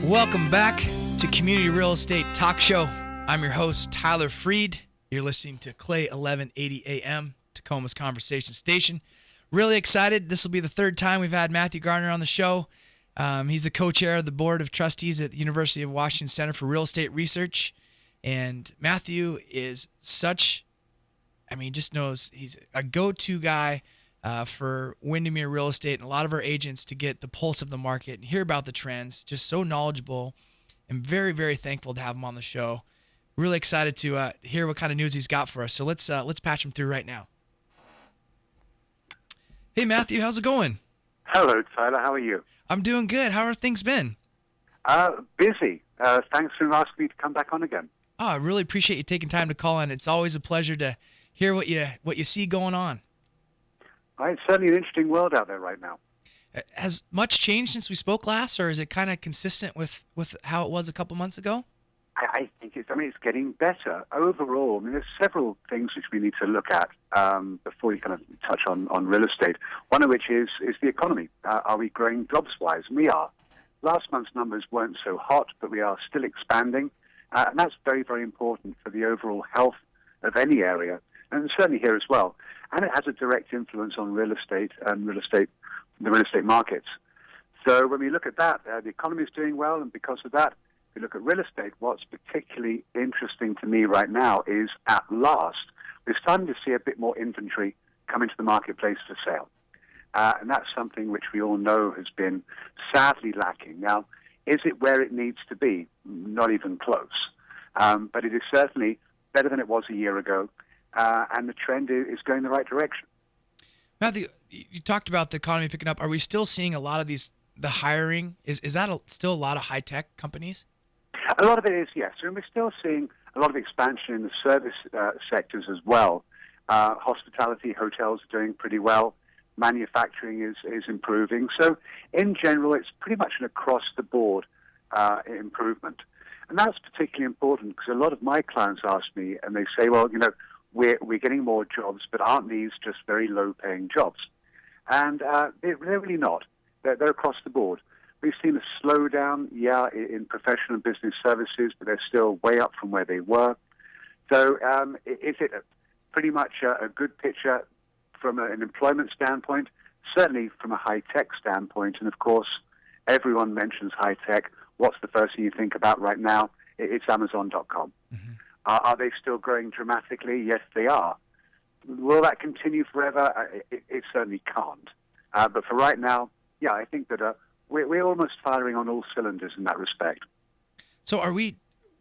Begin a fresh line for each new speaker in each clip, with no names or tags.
Welcome back to Community Real Estate Talk Show. I'm your host, Tyler Freed. You're listening to Clay 1180 AM, Tacoma's Conversation Station. Really excited. This will be the third time we've had Matthew Gardner on the show. He's the co-chair of the Board of Trustees at the University of Washington Center for Real Estate Research. And Matthew is just knows he's a go-to guy for Windermere Real Estate and a lot of our agents to get the pulse of the market and hear about the trends. Just so knowledgeable and very, very thankful to have him on the show. Really excited to hear what kind of news he's got for us. So let's patch him through right now. Hey, Matthew, how's it going?
Hello, Tyler. How are you?
I'm doing good. How are things been?
Busy. Thanks for asking me to come back on again.
Oh, I really appreciate you taking time to call in. It's always a pleasure to hear what you see going on.
It's certainly an interesting world out there right now.
Has much changed since we spoke last, or is it kind of consistent with how it was a couple months ago?
I think it's getting better overall. There's several things which we need to look at before you kind of touch on real estate. One of which is the economy. Are we growing jobs-wise? And we are. Last month's numbers weren't so hot, but we are still expanding. And that's very, very important for the overall health of any area, and certainly here as well. And it has a direct influence on real estate and the real estate markets. So when we look at that, the economy is doing well, and because of that, if we look at real estate, what's particularly interesting to me right now is, at last, we're starting to see a bit more inventory come into the marketplace for sale. And that's something which we all know has been sadly lacking. Now, is it where it needs to be? Not even close. But it is certainly better than it was a year ago, and the trend is going the right direction.
Matthew, you talked about the economy picking up. Are we still seeing a lot of the hiring? Is that still a lot of high-tech companies?
A lot of it is, yes. And we're still seeing a lot of expansion in the service sectors as well. Hospitality, hotels are doing pretty well. Manufacturing is improving. So in general, it's pretty much an across-the-board improvement. And that's particularly important because a lot of my clients ask me, and they say, well, we're getting more jobs, but aren't these just very low-paying jobs? And they're really not. They're across the board. We've seen a slowdown, in professional and business services, but they're still way up from where they were. So is it pretty much a good picture from an employment standpoint? Certainly from a high-tech standpoint. And, of course, everyone mentions high-tech. What's the first thing you think about right now? It's Amazon.com. Mm-hmm. Are they still growing dramatically? Yes, they are. Will that continue forever? It certainly can't. But for right now, I think that we're almost firing on all cylinders in that respect.
So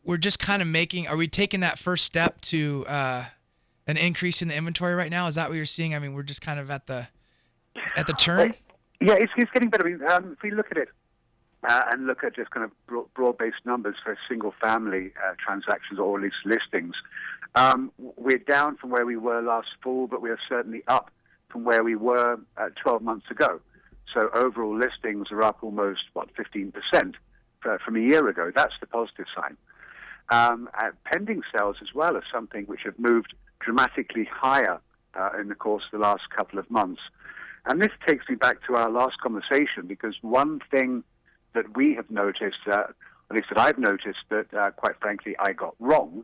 we're just kind of are we taking that first step to an increase in the inventory right now? Is that what you're seeing? I mean, we're just kind of at the turn?
Yeah, it's getting better. If we look at it and look at just kind of broad-based numbers for single-family transactions or at least listings, we're down from where we were last fall, but we are certainly up from where we were 12 months ago. So overall listings are up almost, 15% from a year ago. That's the positive sign. Pending sales as well are something which have moved dramatically higher in the course of the last couple of months. And this takes me back to our last conversation, because one thing that we have noticed, at least that I've noticed, that quite frankly I got wrong,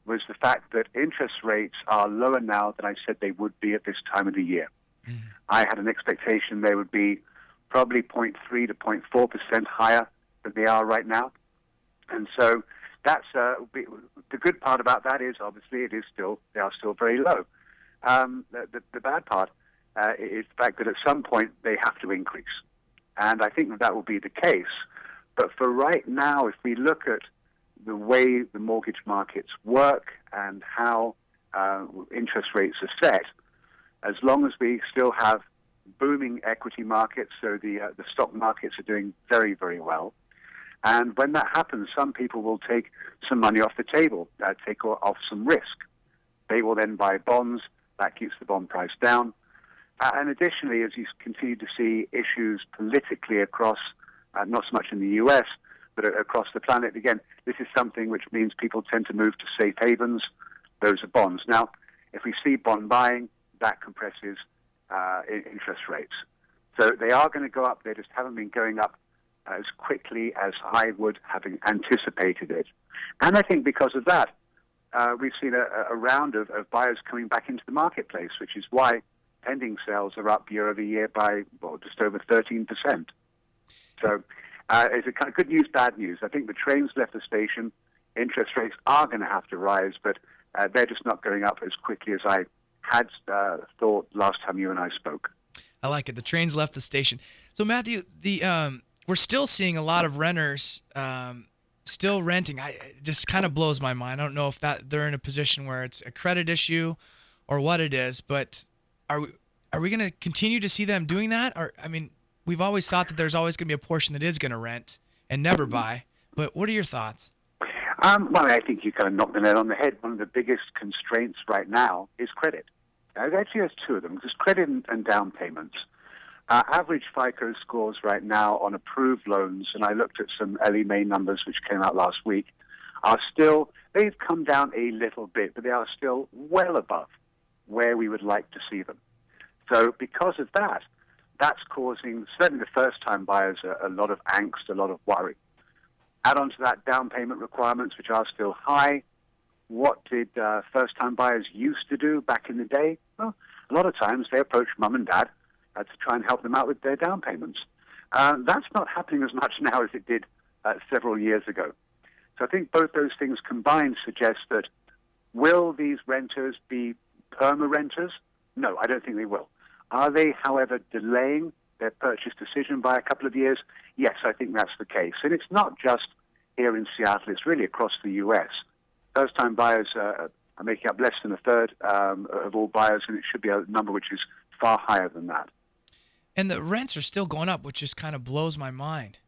was the fact that interest rates are lower now than I said they would be at this time of the year. Mm. I had an expectation they would be probably 0.3 to 0.4% higher than they are right now. And so that's the good part about that is obviously they are still very low. The bad part is the fact that at some point they have to increase. And I think that will be the case. But for right now, if we look at the way the mortgage markets work and how interest rates are set, as long as we still have booming equity markets, so the stock markets are doing very, very well. And when that happens, some people will take some money off the table, take off some risk. They will then buy bonds. That keeps the bond price down. And additionally, as you continue to see issues politically across, not so much in the U.S., but across the planet, again, this is something which means people tend to move to safe havens. Those are bonds. Now, if we see bond buying, that compresses interest rates. So they are going to go up. They just haven't been going up as quickly as I would have anticipated it. And I think because of that, we've seen a round of buyers coming back into the marketplace, which is why pending sales are up year over year by just over 13%. So it's a kind of good news, bad news. I think the train's left the station. Interest rates are going to have to rise, but they're just not going up as quickly as I had thought last time you and I spoke.
I like it. The train's left the station. So, Matthew, we're still seeing a lot of renters still renting. It just kind of blows my mind. I don't know if they're in a position where it's a credit issue or what it is, but are we going to continue to see them doing that? Or, I mean, we've always thought that there's always going to be a portion that is going to rent and never buy. But what are your thoughts?
Well, I think you kind of knocked the nail on the head. One of the biggest constraints right now is credit. Actually, there's two of them. There's credit and down payments. Average FICO scores right now on approved loans, and I looked at some Ellie Mae numbers which came out last week, they've come down a little bit, but they are still well above where we would like to see them. So because of that, that's causing, certainly the first-time buyers, a lot of angst, a lot of worry. Add on to that down payment requirements, which are still high. What did first-time buyers used to do back in the day? Well, a lot of times they approached mum and dad to try and help them out with their down payments. That's not happening as much now as it did several years ago. So I think both those things combined suggest that will these renters be perma-renters? No, I don't think they will. Are they, however, delaying their purchase decision by a couple of years? Yes, I think that's the case. And it's not just here in Seattle, it's really across the U.S. First-time buyers are making up less than a third of all buyers, and it should be a number which is far higher than that.
And the rents are still going up, which just kind of blows my mind.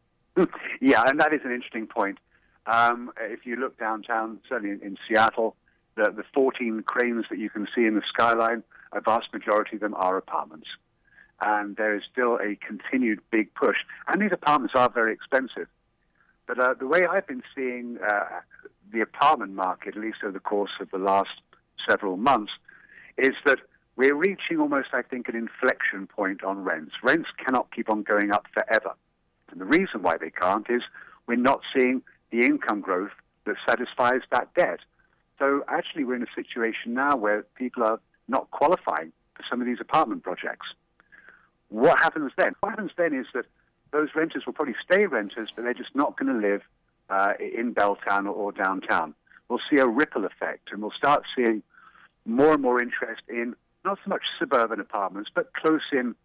Yeah, and that is an interesting point. If you look downtown, certainly in Seattle, the 14 cranes that you can see in the skyline, a vast majority of them are apartments. And there is still a continued big push. And these apartments are very expensive. But the way I've been seeing the apartment market, at least over the course of the last several months, is that we're reaching almost, I think, an inflection point on rents. Rents cannot keep on going up forever. And the reason why they can't is we're not seeing the income growth that satisfies that debt. So actually we're in a situation now where people are not qualifying for some of these apartment projects. What happens then? What happens then is that those renters will probably stay renters, but they're just not going to live in Belltown or downtown. We'll see a ripple effect, and we'll start seeing more and more interest in not so much suburban apartments, but close-in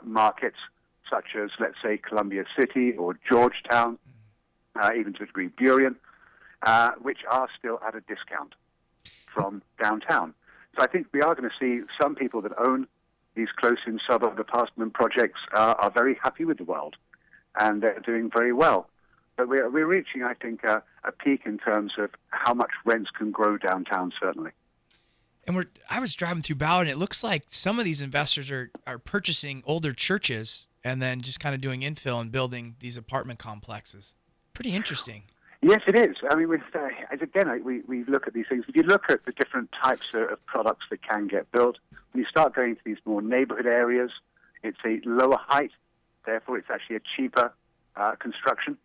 markets such as, let's say, Columbia City or Georgetown, even to a degree Burien, which are still at a discount from downtown. So I think we are going to see some people that own these close-in suburb apartment projects are very happy with the world, and they're doing very well. But we're reaching, I think, a peak in terms of how much rents can grow downtown, certainly.
And I was driving through Ballard, and it looks like some of these investors are purchasing older churches and then just kind of doing infill and building these apartment complexes. Pretty interesting.
Yes, it is. I mean, we look at these things. If you look at the different types of products that can get built, when you start going to these more neighborhood areas, it's a lower height. Therefore, it's actually a cheaper construction.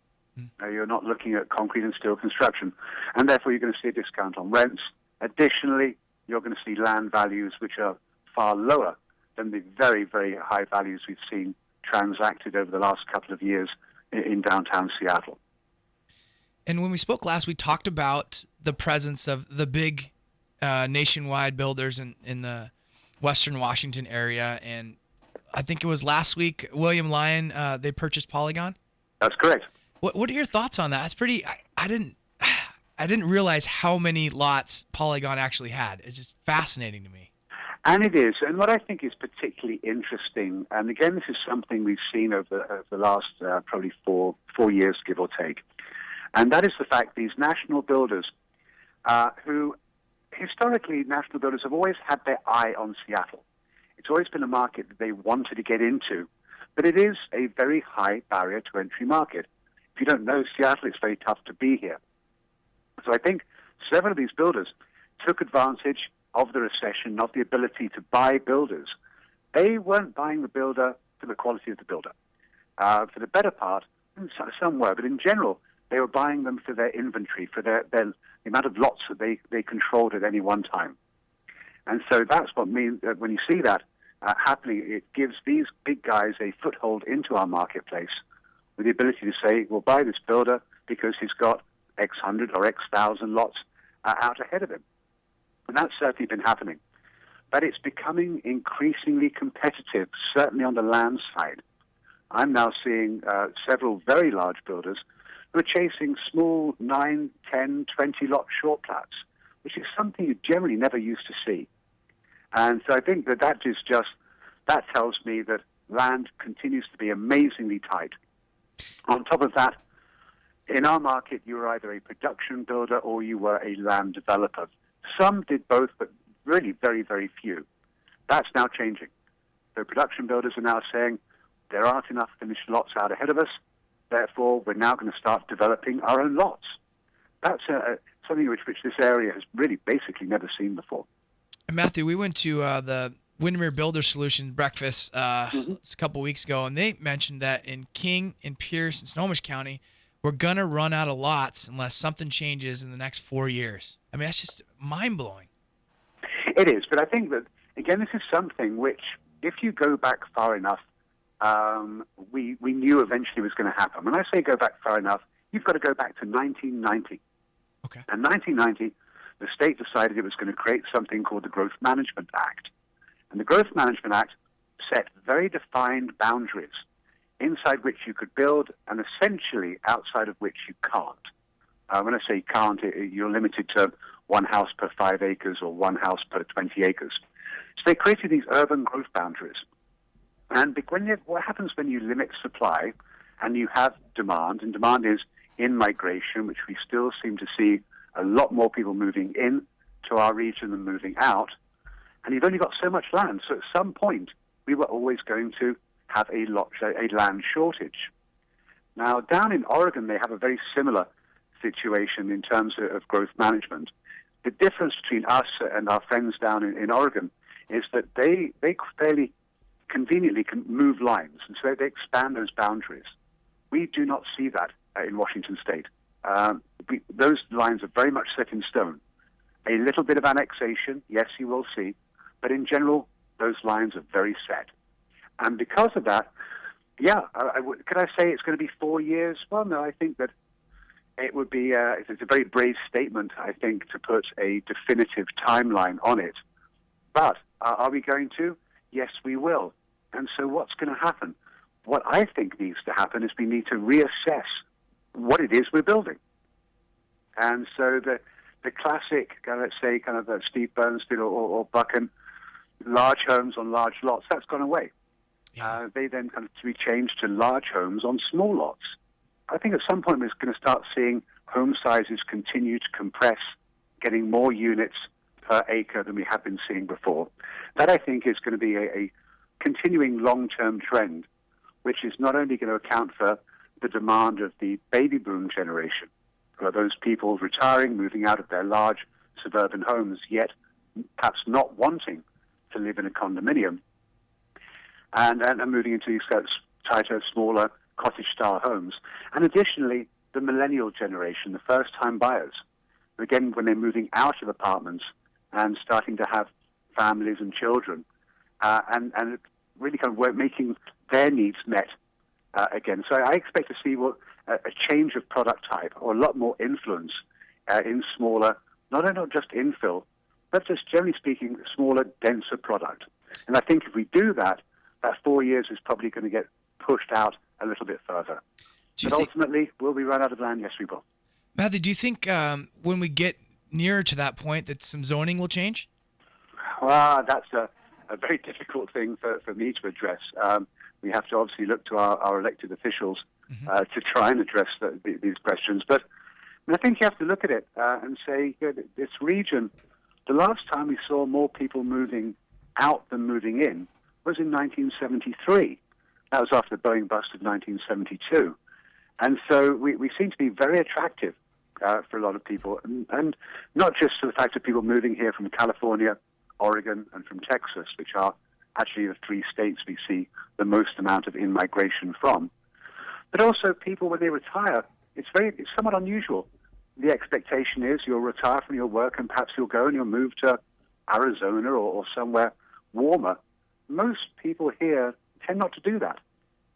You're not looking at concrete and steel construction. And therefore, you're going to see a discount on rents. Additionally, you're going to see land values which are far lower than the very, very high values we've seen transacted over the last couple of years in downtown Seattle.
And when we spoke last, we talked about the presence of the big nationwide builders in the Western Washington area. And I think it was last week, William Lyon, they purchased Polygon.
That's correct.
What are your thoughts on that? It's pretty. I didn't realize how many lots Polygon actually had. It's just fascinating to me.
And it is. And what I think is particularly interesting, and again, this is something we've seen over the last probably four years, give or take, and that is the fact these national builders, who historically national builders have always had their eye on Seattle. It's always been a market that they wanted to get into, but it is a very high barrier to entry market. If you don't know Seattle, it's very tough to be here. So I think several of these builders took advantage of the recession, of the ability to buy builders. They weren't buying the builder for the quality of the builder. For the better part, And some were, but in general, they were buying them for their inventory, for the amount of lots that they controlled at any one time. And so that's what means that when you see that happening, it gives these big guys a foothold into our marketplace with the ability to say, we'll buy this builder because he's got X hundred or X thousand lots out ahead of him. And that's certainly been happening. But it's becoming increasingly competitive, certainly on the land side. I'm now seeing several very large builders who are chasing small 9, 10, 20 lot short plats, which is something you generally never used to see. And so I think that tells me that land continues to be amazingly tight. On top of that, in our market, you were either a production builder or you were a land developer. Some did both, but really very, very few. That's now changing. The production builders are now saying there aren't enough finished lots out ahead of us, therefore we're now going to start developing our own lots. That's something which this area has really basically never seen before.
And Matthew, we went to the Windermere Builder Solutions breakfast a couple weeks ago, and they mentioned that in King and Pierce and Snohomish County, we're going to run out of lots unless something changes in the next 4 years. I mean, that's just mind-blowing.
It is, but I think that, again, this is something which, if you go back far enough, we knew eventually was going to happen. When I say go back far enough, you've got to go back to 1990.
Okay.
In 1990, the state decided it was going to create something called the Growth Management Act. And the Growth Management Act set very defined boundaries inside which you could build and essentially outside of which you can't. When I say can't, you're limited to one house per 5 acres or one house per 20 acres. So they created these urban growth boundaries. And what happens when you limit supply and you have demand, and demand is in migration, which we still seem to see a lot more people moving in to our region than moving out, and you've only got so much land. So at some point, we were always going to have a land shortage. Now, down in Oregon, they have a very similar situation in terms of growth management. The difference between us and our friends down in Oregon is that they fairly conveniently can move lines, and so they expand those boundaries. We do not see that in Washington State. Those lines are very much set in stone. A little bit of annexation, yes, you will see, but in general, those lines are very set. And because of that, could I say it's going to be 4 years? Well, no, I think that it would be, it's a very brave statement, I think, to put a definitive timeline on it. But are we going to? Yes, we will. And so what's going to happen? What I think needs to happen is we need to reassess what it is we're building. And so the classic, let's say, kind of Steve Bernstein or Buchan, large homes on large lots, that's gone away. Yeah. They then kind of to be changed to large homes on small lots. I think at some point we're going to start seeing home sizes continue to compress, getting more units per acre than we have been seeing before. That, I think, is going to be a continuing long-term trend, which is not only going to account for the demand of the baby boom generation, who are those people retiring, moving out of their large suburban homes, yet perhaps not wanting to live in a condominium, and moving into these tighter, smaller, cottage-style homes. And additionally, the millennial generation, the first-time buyers, again, when they're moving out of apartments and starting to have families and children, and really kind of making their needs met again. So I expect to see a change of product type, or a lot more influence in smaller, not just infill, but just generally speaking, smaller, denser product. And I think if we do that, that 4 years is probably going to get pushed out a little bit further. But ultimately, will we run out of land? Yes, we will.
Matthew, do you think when we get nearer to that point that some zoning will change?
Well, that's a very difficult thing for me to address. We have to obviously look to our elected officials to try and address these questions. But I think you have to look at it and say, this region, the last time we saw more people moving out than moving in was in 1973. That was after the Boeing bust of 1972. And so we seem to be very attractive for a lot of people, and not just for the fact of people moving here from California, Oregon, and from Texas, which are actually the three states we see the most amount of in-migration from, But also people, when they retire, it's somewhat unusual. The expectation is you'll retire from your work and perhaps you'll go and you'll move to Arizona or somewhere warmer. Most people here tend not to do that.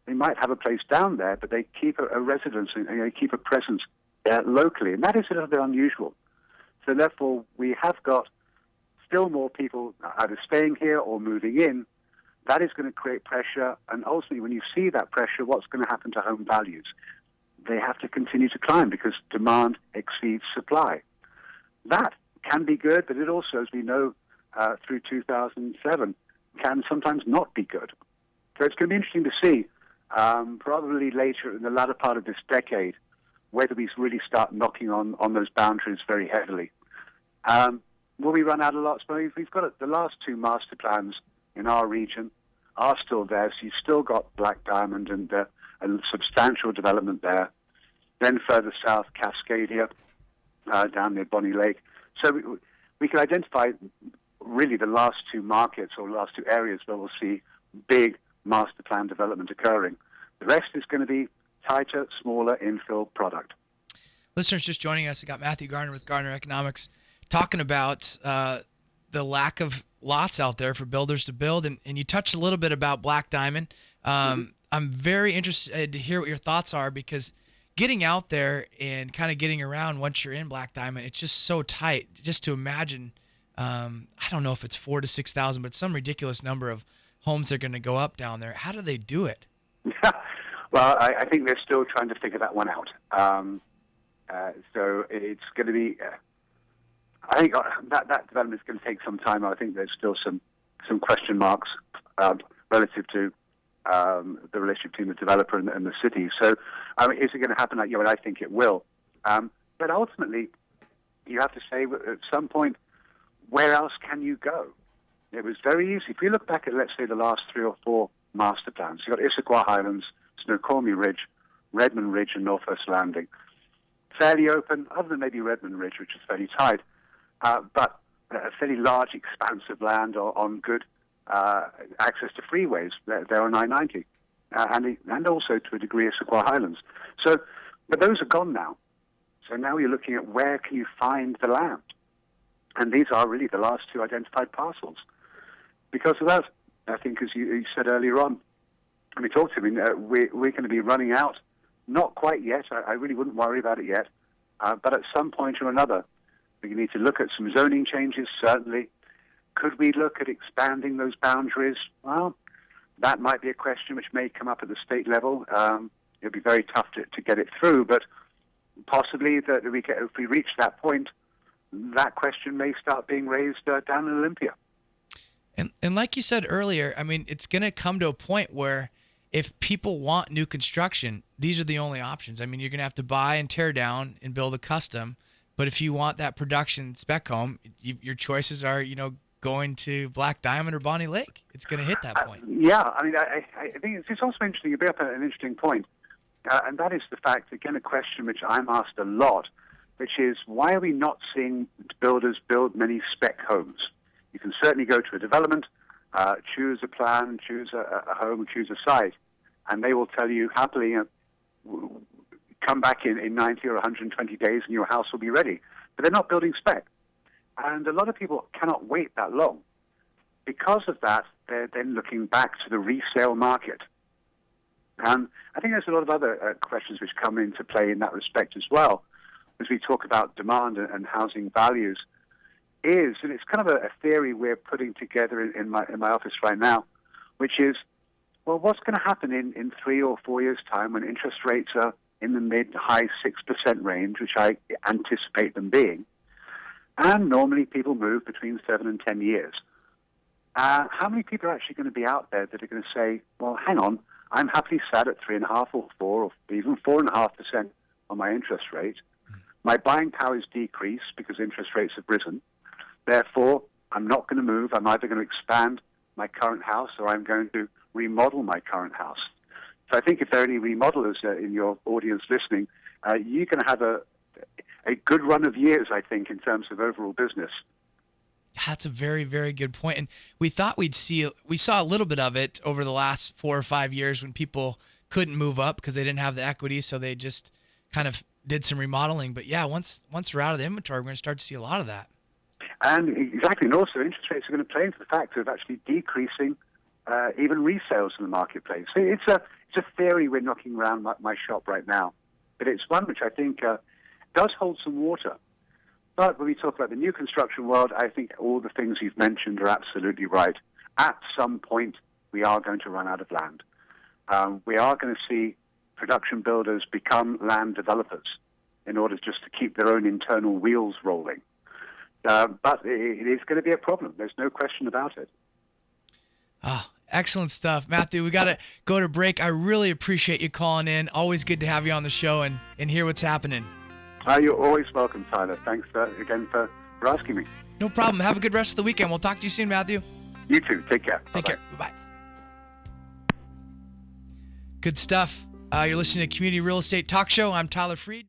They might have a place down there, but they keep a residence and they keep a presence locally, and that is a little bit unusual. So therefore, we have got still more people either staying here or moving in. That is going to create pressure, and ultimately, when you see that pressure, what's going to happen to home values? They have to continue to climb because demand exceeds supply. That can be good, but it also, as we know through 2007, can sometimes not be good. So it's going to be interesting to see, probably later in the latter part of this decade, whether we really start knocking on those boundaries very heavily. Will we run out of lots? Well, we've got the last two master plans in our region are still there, so you've still got Black Diamond and a substantial development there. Then further south, Cascadia, down near Bonnie Lake. So we can identify really the last two markets or last two areas where we'll see big master plan development occurring. The rest is going to be tighter, smaller infill product.
Listeners just joining us, I got Matthew Gardner with Gardner Economics talking about the lack of lots out there for builders to build, and you touched a little bit about Black Diamond. I'm very interested to hear what your thoughts are, because getting out there and kind of getting around once you're in Black Diamond, it's just so tight. Just to imagine, I don't know if it's 4,000 to 6,000, but some ridiculous number of homes are going to go up down there. How do they do it?
Well, I think they're still trying to figure that one out. So it's going to be, I think that development is going to take some time. I think there's still some question marks relative to the relationship between the developer and the city. So is it going to happen like you? And I think it will. But ultimately, you have to say at some point, where else can you go? It was very easy. If you look back at, let's say, the last 3 or 4 master plans, you've got Issaquah Highlands, Snoqualmie Ridge, Redmond Ridge, and Northwest Landing. Fairly open, other than maybe Redmond Ridge, which is fairly tight, but a fairly large expanse of land on good access to freeways there on I-90, and also to a degree Issaquah Highlands. So, but those are gone now. So now you're looking at where can you find the land, and these are really the last 2 identified parcels. Because of that, I think, as you said earlier on, when we talked to him, we're going to be running out. Not quite yet. I really wouldn't worry about it yet. But at some point or another, we need to look at some zoning changes, certainly. Could we look at expanding those boundaries? Well, that might be a question which may come up at the state level. It'll be very tough to get it through, but possibly that if we reach that point, that question may start being raised down in Olympia.
And like you said earlier, I mean, it's going to come to a point where if people want new construction, these are the only options. I mean, you're going to have to buy and tear down and build a custom. But if you want that production spec home, your choices are, going to Black Diamond or Bonnie Lake. It's going to hit that point.
Yeah, I mean, I think it's also interesting. You bring up an interesting point, and that is the fact, again, a question which I'm asked a lot, which is, why are we not seeing builders build many spec homes? You can certainly go to a development, choose a plan, choose a home, choose a site, and they will tell you happily, come back in 90 or 120 days and your house will be ready. But they're not building spec. And a lot of people cannot wait that long. Because of that, they're then looking back to the resale market. And I think there's a lot of other questions which come into play in that respect as well, as we talk about demand and housing values. And it's kind of a theory we're putting together in my office right now, which is, well, what's going to happen in 3 or 4 years' time when interest rates are in the mid-high 6% range, which I anticipate them being, and normally people move between 7 and 10 years. How many people are actually going to be out there that are going to say, well, hang on, I'm happily sat at 3.5 or 4 or even 4.5% on my interest rate. My buying power is decreased because interest rates have risen. Therefore, I'm not going to move. I'm either going to expand my current house or I'm going to remodel my current house. So I think if there are any remodelers in your audience listening, you're going to have a good run of years, I think, in terms of overall business.
That's a very, very good point. And we thought we saw a little bit of it over the last 4 or 5 years when people couldn't move up because they didn't have the equity, so they just kind of did some remodeling. But yeah, once we're out of the inventory, we're going to start to see a lot of that.
And exactly, and also interest rates are going to play into the fact of actually decreasing even resales in the marketplace. So it's a theory we're knocking around my shop right now, but it's one which I think does hold some water. But when we talk about the new construction world, I think all the things you've mentioned are absolutely right. At some point, we are going to run out of land. We are going to see production builders become land developers in order just to keep their own internal wheels rolling. But it is going to be a problem. There's no question about it.
Ah, excellent stuff. Matthew, we got to go to break. I really appreciate you calling in. Always good to have you on the show and hear what's happening.
You're always welcome, Tyler. Thanks again for asking me.
No problem. Have a good rest of the weekend. We'll talk to you soon, Matthew.
You too. Take care.
Take care. Bye-bye. Good stuff. You're listening to Community Real Estate Talk Show. I'm Tyler Freed.